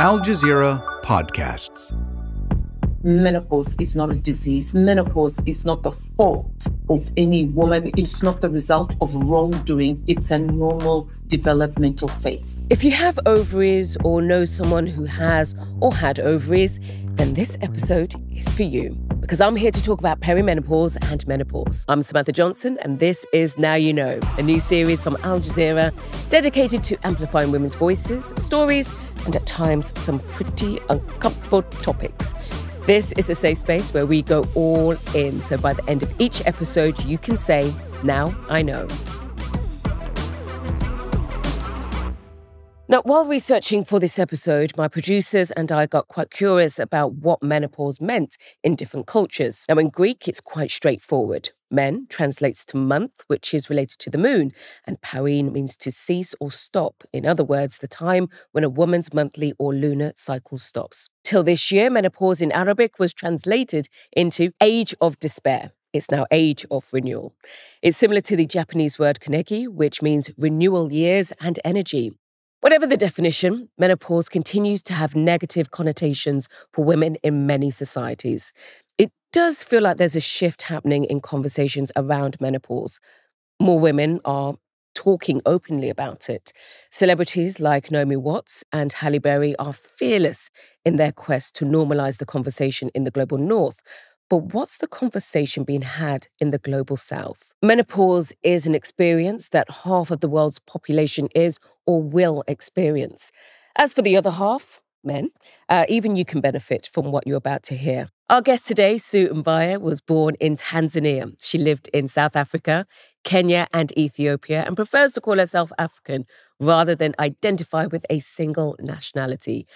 Al Jazeera Podcasts. Menopause is not a disease. Menopause is not the fault of any woman. It's not the result of wrongdoing. It's a normal developmental phase. If you have ovaries or know someone who has or had ovaries, then this episode is for you. Because I'm here to talk about perimenopause and menopause. I'm Samantha Johnson, and this is Now You Know, a new series from Al Jazeera dedicated to amplifying women's voices, stories, and at times some pretty uncomfortable topics. This is a safe space where we go all in, so by the end of each episode, you can say, now I know. Now, while researching for this episode, my producers and I got quite curious about what menopause meant in different cultures. Now, in Greek, it's quite straightforward. Men translates to month, which is related to the moon, and parin means to cease or stop. In other words, the time when a woman's monthly or lunar cycle stops. Till this year, menopause in Arabic was translated into age of despair. It's now age of renewal. It's similar to the Japanese word kaneki, which means renewal years and energy. Whatever the definition, menopause continues to have negative connotations for women in many societies. It does feel like there's a shift happening in conversations around menopause. More women are talking openly about it. Celebrities like Naomi Watts and Halle Berry are fearless in their quest to normalize the conversation in the global north. But what's the conversation being had in the global south? Menopause is an experience that half of the world's population is or will experience. As for the other half, men, even you can benefit from what you're about to hear. Our guest today, Sue Mbaya, was born in Tanzania. She lived in South Africa, Kenya, and Ethiopia, and prefers to call herself African rather than identify with a single nationality.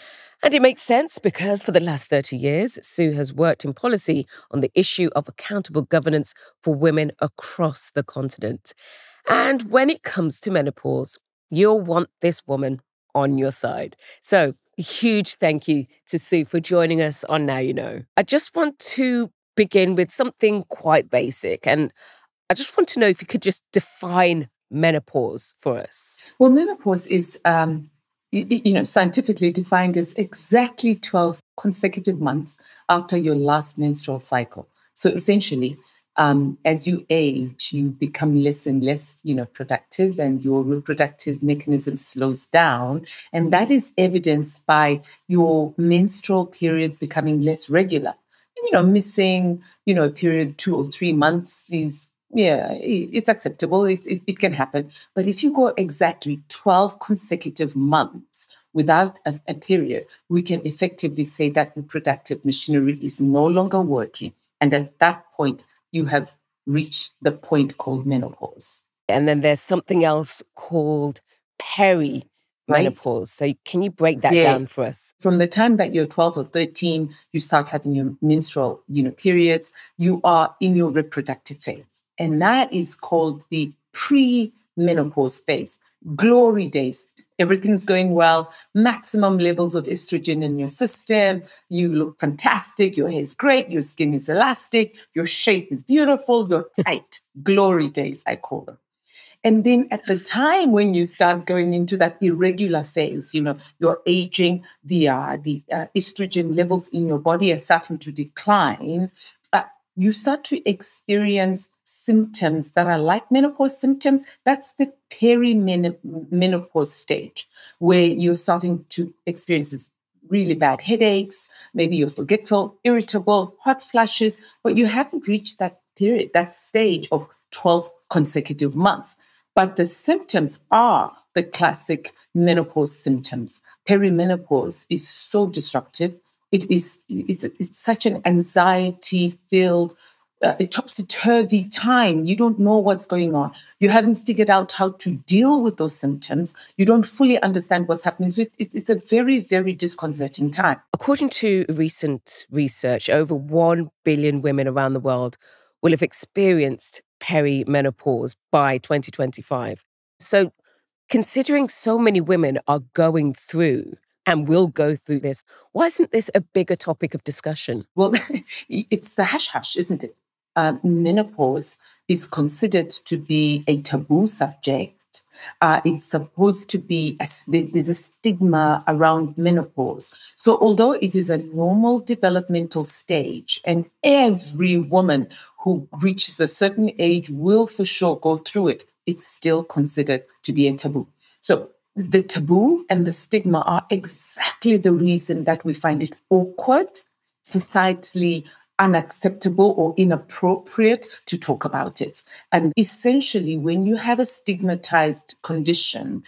And it makes sense because for the last 30 years, Sue has worked in policy on the issue of accountable governance for women across the continent. And when it comes to menopause, you'll want this woman on your side. So, a huge thank you to Sue for joining us on Now You Know. I just want to begin with something quite basic, and I just want to know if you could just define menopause for us. Well, menopause is, scientifically defined as exactly 12 consecutive months after your last menstrual cycle. So essentially, as you age, you become less and less, productive, and your reproductive mechanism slows down. And that is evidenced by your menstrual periods becoming less regular. Missing, a period 2 or 3 months is, it's acceptable. It can happen. But if you go exactly 12 consecutive months without a period, we can effectively say that reproductive machinery is no longer working. And at that point, you have reached the point called menopause. And then there's something else called perimenopause. Right. So can you break that down for us? From the time that you're 12 or 13, you start having your menstrual, periods, you are in your reproductive phase. And that is called the pre-menopause phase. Glory days. Everything's going well, maximum levels of estrogen in your system, you look fantastic, your hair is great, your skin is elastic, your shape is beautiful, you're tight. Glory days, I call them. And then at the time when you start going into that irregular phase, you're aging, the estrogen levels in your body are starting to decline, you start to experience symptoms that are like menopause symptoms. That's the perimenopause stage, where you're starting to experience really bad headaches, maybe you're forgetful, irritable, hot flushes, but you haven't reached that period, that stage of 12 consecutive months. But the symptoms are the classic menopause symptoms. Perimenopause is so disruptive. It's such an anxiety-filled, topsy-turvy time. You don't know what's going on. You haven't figured out how to deal with those symptoms. You don't fully understand what's happening. So it's a very, very disconcerting time. According to recent research, over 1 billion women around the world will have experienced perimenopause by 2025. So considering so many women are going through and will go through this, why isn't this a bigger topic of discussion? Well, it's the hush-hush, isn't it? Menopause is considered to be a taboo subject It's supposed to be, there's a stigma around menopause. So although it is a normal developmental stage and every woman who reaches a certain age will for sure go through it, it's still considered to be a taboo. So the taboo and the stigma are exactly the reason that we find it awkward, societally unacceptable or inappropriate to talk about it. And essentially, when you have a stigmatized condition,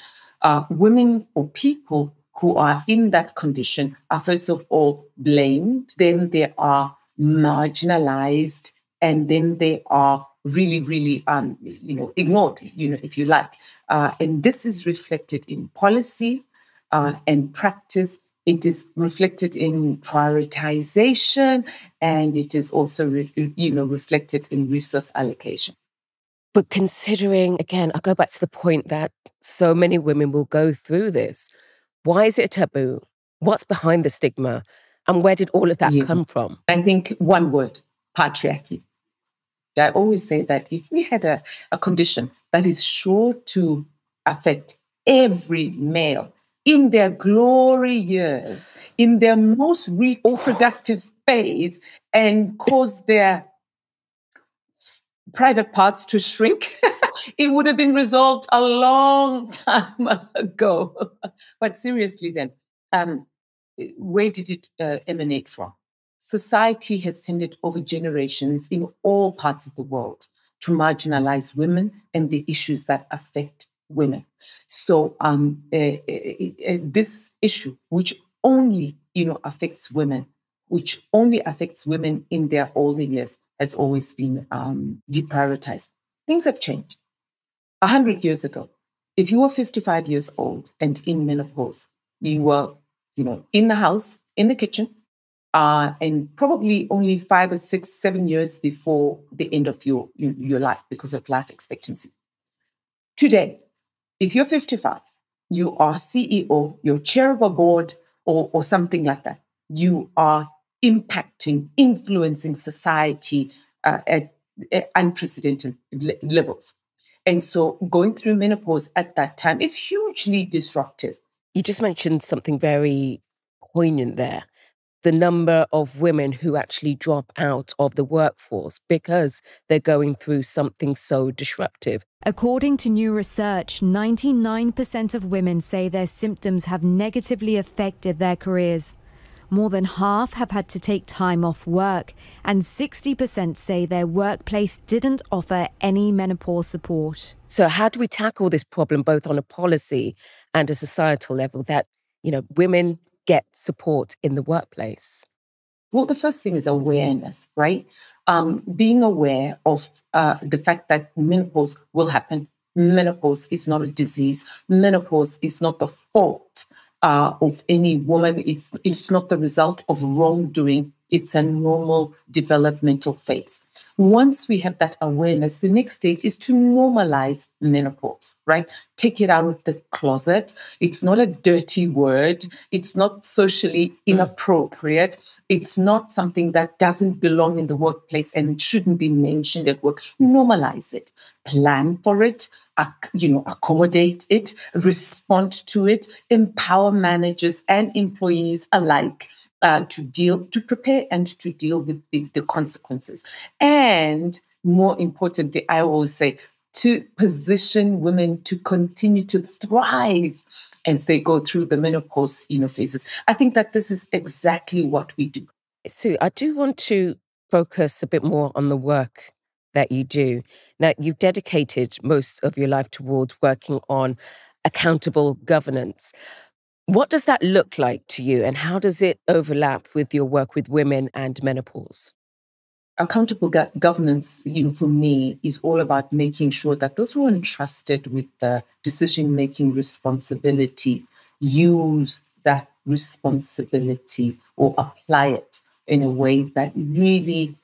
women or people who are in that condition are first of all blamed, then they are marginalized, and then they are really, really, ignored, if you like. And this is reflected in policy and practice. It is reflected in prioritization, and it is also, reflected in resource allocation. But considering, again, I go back to the point that so many women will go through this. Why is it a taboo? What's behind the stigma? And where did all of that come from? I think one word, patriarchy. I always say that if we had a condition that is sure to affect every male in their glory years, in their most reproductive phase, and cause their private parts to shrink, it would have been resolved a long time ago. But seriously then, where did it emanate from? Society has tended over generations in all parts of the world to marginalize women and the issues that affect women. So this issue, which only affects women, which only affects women in their older years, has always been deprioritized. Things have changed. 100 years ago, if you were 55 years old and in menopause, you were, in the house, in the kitchen, and probably only 5 or 6, 7 years before the end of your life because of life expectancy. Today, if you're 55, you are CEO, you're chair of a board or something like that. You are impacting, influencing society at unprecedented levels. And so going through menopause at that time is hugely disruptive. You just mentioned something very poignant there. The number of women who actually drop out of the workforce because they're going through something so disruptive. According to new research, 99% of women say their symptoms have negatively affected their careers. More than half have had to take time off work, and 60% say their workplace didn't offer any menopause support. So how do we tackle this problem both on a policy and a societal level that, women get support in the workplace? Well, the first thing is awareness, right? Being aware of the fact that menopause will happen. Menopause is not a disease. Menopause is not the fault of any woman. It's not the result of wrongdoing. It's a normal developmental phase. Once we have that awareness, the next stage is to normalize menopause, right? Take it out of the closet. It's not a dirty word. It's not socially inappropriate. It's not something that doesn't belong in the workplace and shouldn't be mentioned at work. Normalize it. Plan for it. Accommodate it, respond to it, empower managers and employees alike to prepare and to deal with the consequences. And more importantly, I always say, to position women to continue to thrive as they go through the menopause, phases. I think that this is exactly what we do. So I do want to focus a bit more on the work that you do. Now, you've dedicated most of your life towards working on accountable governance. What does that look like to you, and how does it overlap with your work with women and menopause? Accountable governance, for me, is all about making sure that those who are entrusted with the decision-making responsibility use that responsibility or apply it in a way that really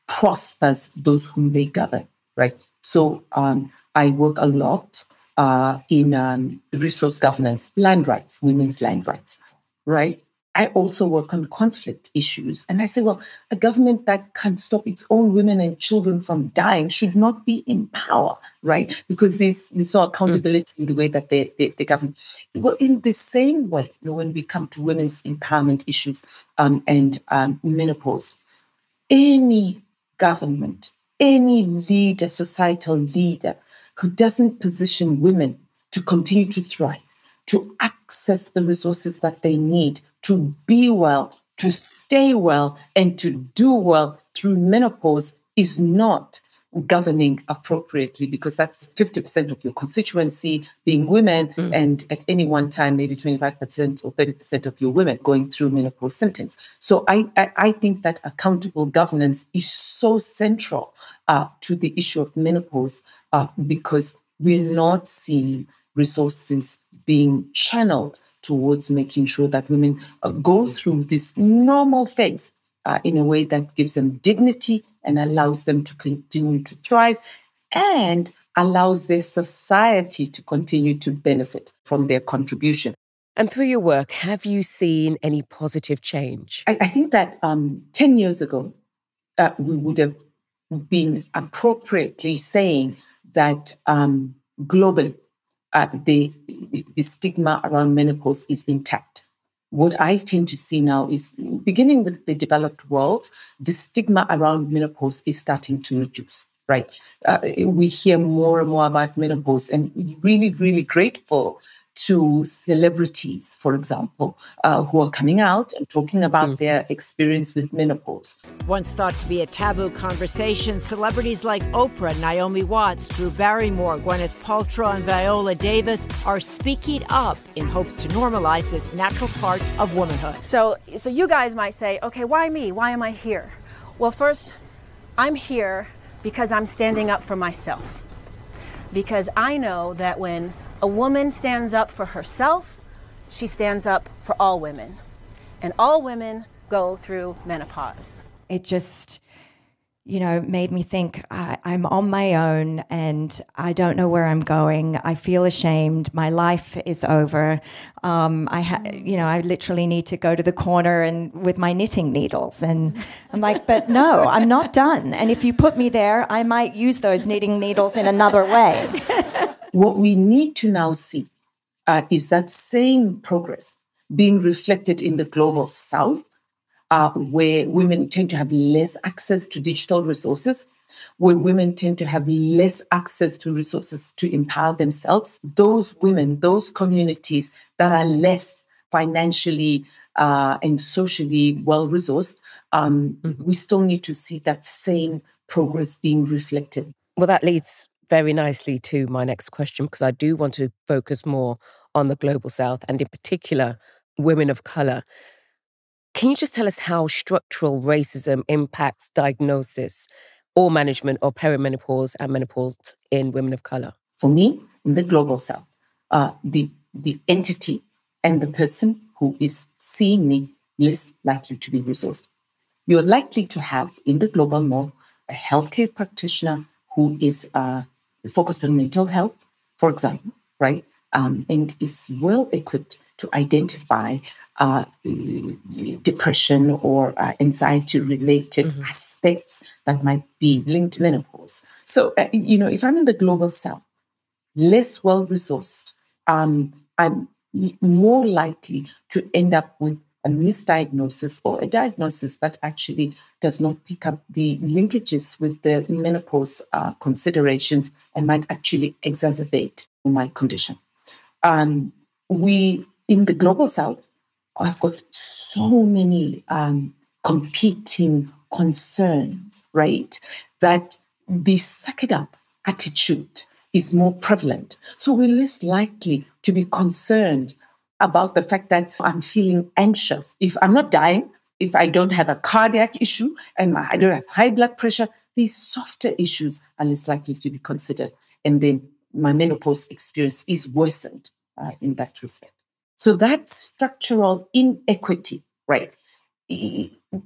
prospers those whom they govern, right? So I work a lot in resource governance, land rights, women's land rights, right? I also work on conflict issues. And I say, well, a government that can stop its own women and children from dying should not be in power, right? Because there's no accountability in the way that they govern. Well, in the same way, when we come to women's empowerment issues and menopause, any government, any leader, societal leader who doesn't position women to continue to thrive, to access the resources that they need, to be well, to stay well, and to do well through menopause is not governing appropriately, because that's 50% of your constituency being women, and at any one time, maybe 25% or 30% of your women going through menopause symptoms. So I think that accountable governance is so central to the issue of menopause because we're not seeing resources being channeled towards making sure that women go through this normal phase in a way that gives them dignity and allows them to continue to thrive and allows their society to continue to benefit from their contribution. And through your work, have you seen any positive change? I think that 10 years ago, we would have been appropriately saying that globally, the stigma around menopause is intact. What I tend to see now is, beginning with the developed world, the stigma around menopause is starting to reduce, right? We hear more and more about menopause, and really, really grateful to celebrities, for example, who are coming out and talking about their experience with menopause. Once thought to be a taboo conversation, celebrities like Oprah, Naomi Watts, Drew Barrymore, Gwyneth Paltrow, and Viola Davis are speaking up in hopes to normalize this natural part of womanhood. So you guys might say, okay, why me? Why am I here? Well, first, I'm here because I'm standing up for myself. Because I know that when a woman stands up for herself, she stands up for all women. And all women go through menopause. It just, made me think I'm on my own and I don't know where I'm going. I feel ashamed. My life is over. I literally need to go to the corner and with my knitting needles. And I'm like, but no, I'm not done. And if you put me there, I might use those knitting needles in another way. What we need to now see is that same progress being reflected in the global south, where women tend to have less access to digital resources, where women tend to have less access to resources to empower themselves. Those women, those communities that are less financially and socially well-resourced, we still need to see that same progress being reflected. Well, that leads very nicely to my next question, because I do want to focus more on the global south and in particular women of colour. Can you just tell us how structural racism impacts diagnosis or management of perimenopause and menopause in women of colour? For me, in the global south, the entity and the person who is seeing me less likely to be resourced. You're likely to have in the global north a healthcare practitioner who is focused on mental health, for example, right? And is well equipped to identify depression or anxiety-related aspects that might be linked to menopause. So, if I'm in the global south, less well-resourced, I'm more likely to end up with a misdiagnosis or a diagnosis that actually does not pick up the linkages with the menopause considerations and might actually exacerbate my condition. We, in the global south, have got so many competing concerns, right? That the suck it up attitude is more prevalent. So we're less likely to be concerned about the fact that I'm feeling anxious. If I'm not dying, if I don't have a cardiac issue and I don't have high blood pressure, these softer issues are less likely to be considered. And then my menopause experience is worsened in that respect. So that structural inequity, right,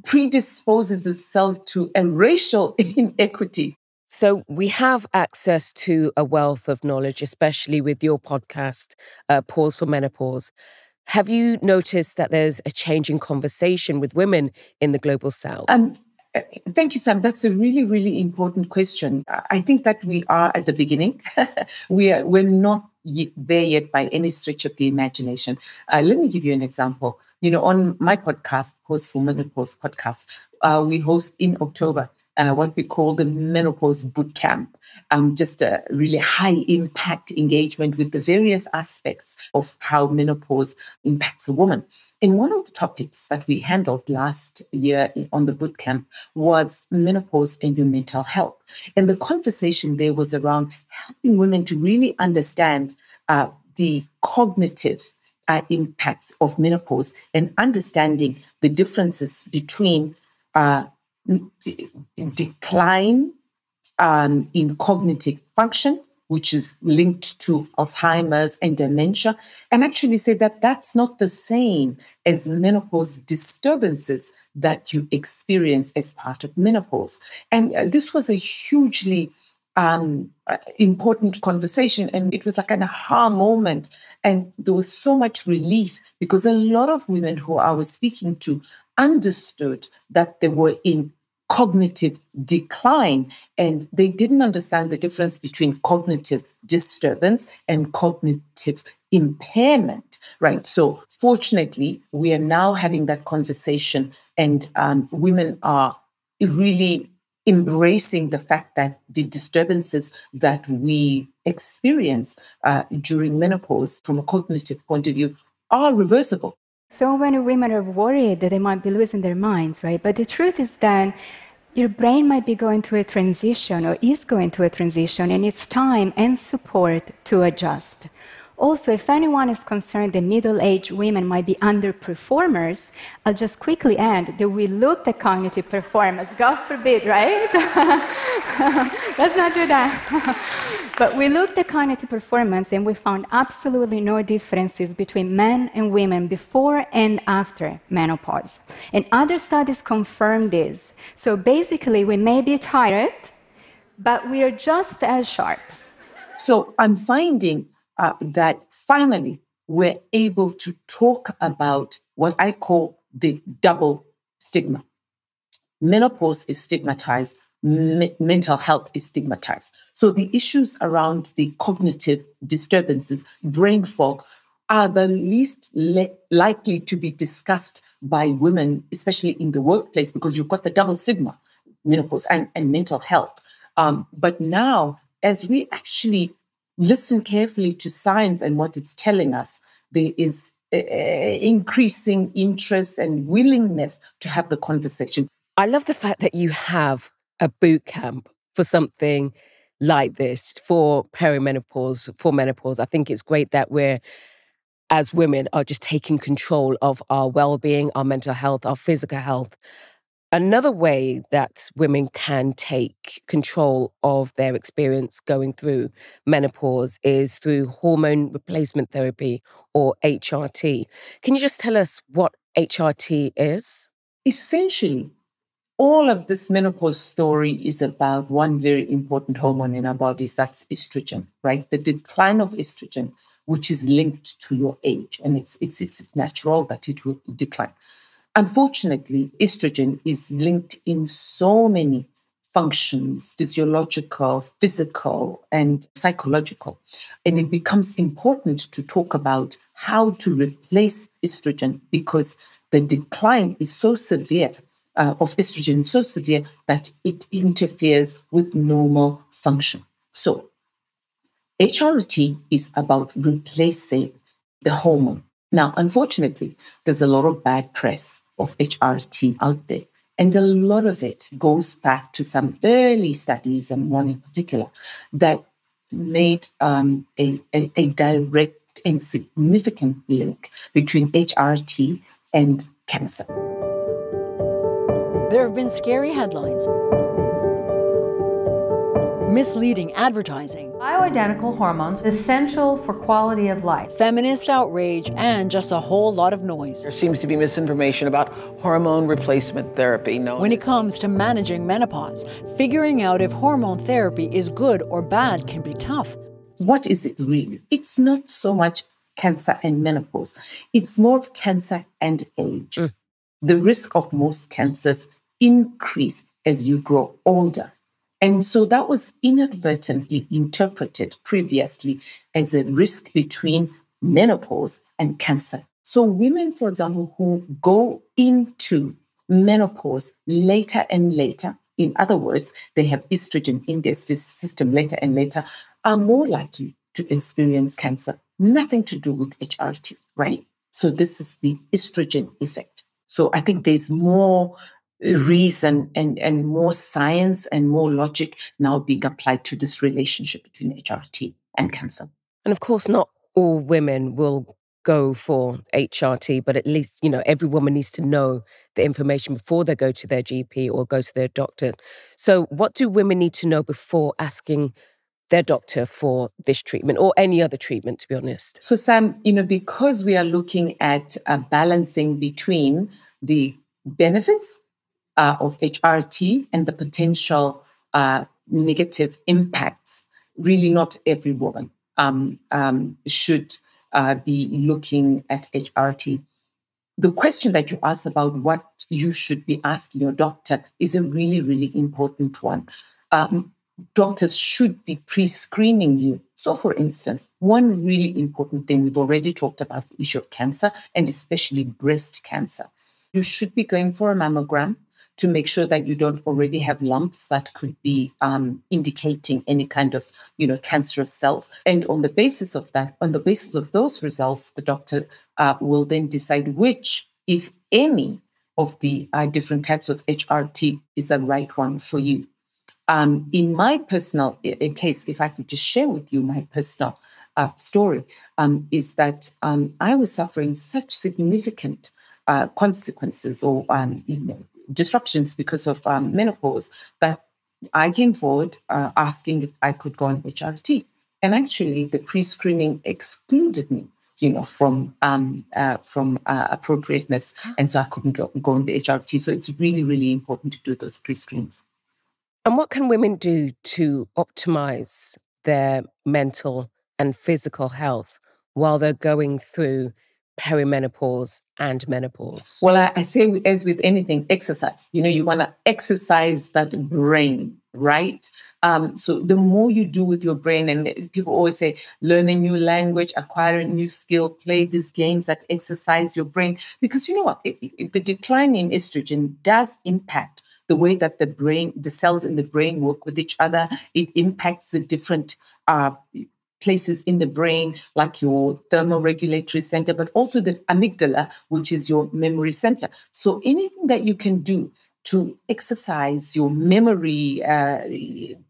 predisposes itself to a racial inequity. So we have access to a wealth of knowledge, especially with your podcast, Pause for Menopause. Have you noticed that there's a change in conversation with women in the Global South? Thank you, Sam. That's a really, really important question. I think that we are at the beginning. We're not there yet by any stretch of the imagination. Let me give you an example. On my podcast, Host for Menopause podcast, we host in October what we call the Menopause Bootcamp, just a really high impact engagement with the various aspects of how menopause impacts a woman. And one of the topics that we handled last year on the bootcamp was menopause and your mental health. And the conversation there was around helping women to really understand the cognitive impacts of menopause and understanding the differences between decline in cognitive function, which is linked to Alzheimer's and dementia, and actually say that that's not the same as menopause disturbances that you experience as part of menopause. And this was a hugely important conversation, and it was like an aha moment. And there was so much relief because a lot of women who I was speaking to understood that they were in cognitive decline, and they didn't understand the difference between cognitive disturbance and cognitive impairment, right? So fortunately, we are now having that conversation, and women are really embracing the fact that the disturbances that we experience during menopause from a cognitive point of view are reversible. So many women are worried that they might be losing their minds, right? But the truth is that your brain might be going through a transition or is going through a transition, and it's time and support to adjust. Also, if anyone is concerned that middle-aged women might be underperformers, I'll just quickly add that we looked at cognitive performance. God forbid, right? Let's not do that. But we looked at cognitive performance and we found absolutely no differences between men and women before and after menopause. And other studies confirm this. So basically, we may be tired, but we are just as sharp. So I'm finding that finally we're able to talk about what I call the double stigma. Menopause is stigmatized, mental health is stigmatized. So the issues around the cognitive disturbances, brain fog, are the least likely to be discussed by women, especially in the workplace, because you've got the double stigma, menopause and mental health. But now, as we actually listen carefully to science and what it's telling us, there is increasing interest and willingness to have the conversation. I love the fact that you have a boot camp for something like this, for perimenopause, for menopause. I think it's great that we're, as women, are just taking control of our well-being, our mental health, our physical health. Another way that women can take control of their experience going through menopause is through hormone replacement therapy, or HRT. Can you just tell us what HRT is? Essentially, all of this menopause story is about one very important hormone in our bodies, that's estrogen, right? The decline of estrogen, which is linked to your age, and it's natural that it will decline. Unfortunately, estrogen is linked in so many functions, physiological, physical, and psychological. And it becomes important to talk about how to replace estrogen, because the decline is so severe, of estrogen is so severe that it interferes with normal function. So HRT is about replacing the hormone. Now, unfortunately, there's a lot of bad press of HRT out there, and a lot of it goes back to some early studies, and one in particular, that made a direct and significant link between HRT and cancer. There have been scary headlines, misleading advertising, bioidentical hormones essential for quality of life, feminist outrage, and just a whole lot of noise. There seems to be misinformation about hormone replacement therapy. When it comes to managing menopause, figuring out if hormone therapy is good or bad can be tough. What is it really? It's not so much cancer and menopause. It's more of cancer and age. The risk of most cancers increase as you grow older. And so that was inadvertently interpreted previously as a risk between menopause and cancer. So women, for example, who go into menopause later and later, in other words, they have estrogen in their system later and later, are more likely to experience cancer. Nothing to do with HRT, right? So this is the estrogen effect. So I think there's more reason and more science and more logic now being applied to this relationship between HRT and cancer. And of course, not all women will go for HRT, but at least, every woman needs to know the information before they go to their GP or go to their doctor. So what do women need to know before asking their doctor for this treatment or any other treatment, to be honest? So Sam, because we are looking at balancing between the benefits of HRT and the potential negative impacts, really not every woman should be looking at HRT. The question that you asked about what you should be asking your doctor is a really, really important one. Doctors should be pre-screening you. So, for instance, one really important thing, we've already talked about the issue of cancer and especially breast cancer. You should be going for a mammogram to make sure that you don't already have lumps that could be indicating any kind of, cancerous cells. And on the basis of that, on the basis of those results, the doctor will then decide which, if any, of the different types of HRT is the right one for you. In my personal case, if I could just share with you my personal story, is that I was suffering such significant consequences or disruptions because of menopause that I came forward asking if I could go on HRT. And actually, the pre-screening excluded me, from appropriateness, and so I couldn't go on the HRT. So it's really, really important to do those pre-screens. And what can women do to optimize their mental and physical health while they're going through perimenopause and menopause? Well, I say, as with anything, exercise. You want to exercise that brain, right? So the more you do with your brain, and people always say, learn a new language, acquire a new skill, play these games that exercise your brain. Because you know what? The decline in estrogen does impact the way that the cells in the brain work with each other. It impacts the different places in the brain, like your thermoregulatory center, but also the amygdala, which is your memory center. So anything that you can do to exercise your memory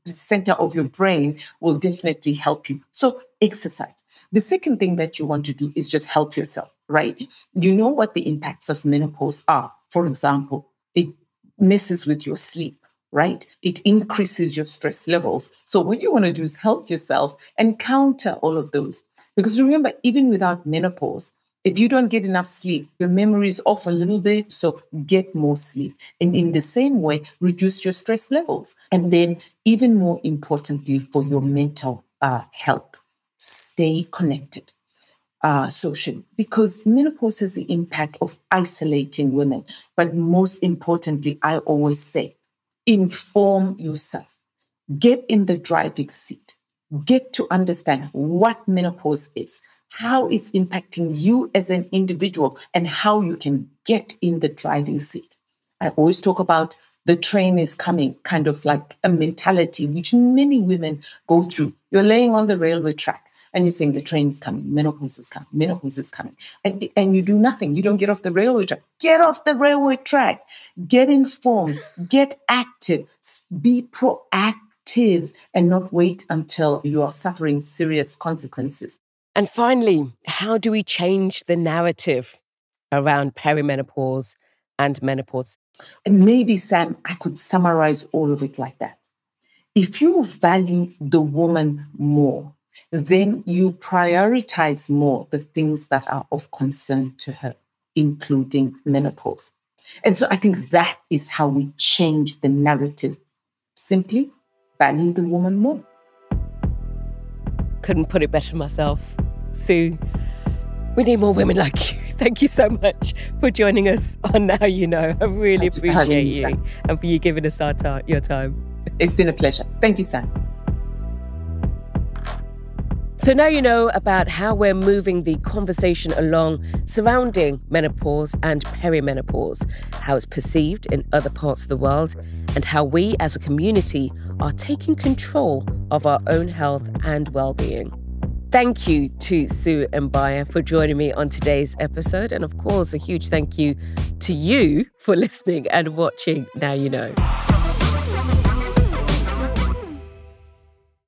center of your brain will definitely help you. So exercise. The second thing that you want to do is just help yourself, right? You know what the impacts of menopause are. For example, it messes with your sleep, right? It increases your stress levels. So what you want to do is help yourself and counter all of those. Because remember, even without menopause, if you don't get enough sleep, your memory is off a little bit, so get more sleep. And in the same way, reduce your stress levels. And then even more importantly for your mental health, stay connected. Socially, because menopause has the impact of isolating women. But most importantly, I always say, inform yourself. Get in the driving seat. Get to understand what menopause is, how it's impacting you as an individual, and how you can get in the driving seat. I always talk about the train is coming, kind of like a mentality which many women go through. You're laying on the railway track. And you're saying the train's coming, menopause is coming, menopause is coming. And you do nothing. You don't get off the railway track. Get off the railway track. Get informed. Get active. Be proactive and not wait until you are suffering serious consequences. And finally, how do we change the narrative around perimenopause and menopause? And maybe, Sam, I could summarize all of it like that. If you value the woman more, then you prioritize more the things that are of concern to her, including menopause. And so I think that is how we change the narrative. Simply value the woman more. Couldn't put it better myself. Sue, We need more women like you. Thank you so much for joining us on Now You Know. I really appreciate you and for you giving us your time. It's been a pleasure. Thank you, Sam. So now you know about how we're moving the conversation along surrounding menopause and perimenopause, how it's perceived in other parts of the world, and how we as a community are taking control of our own health and well-being. Thank you to Sue and Mbaya for joining me on today's episode. And of course, a huge thank you to you for listening and watching Now You Know.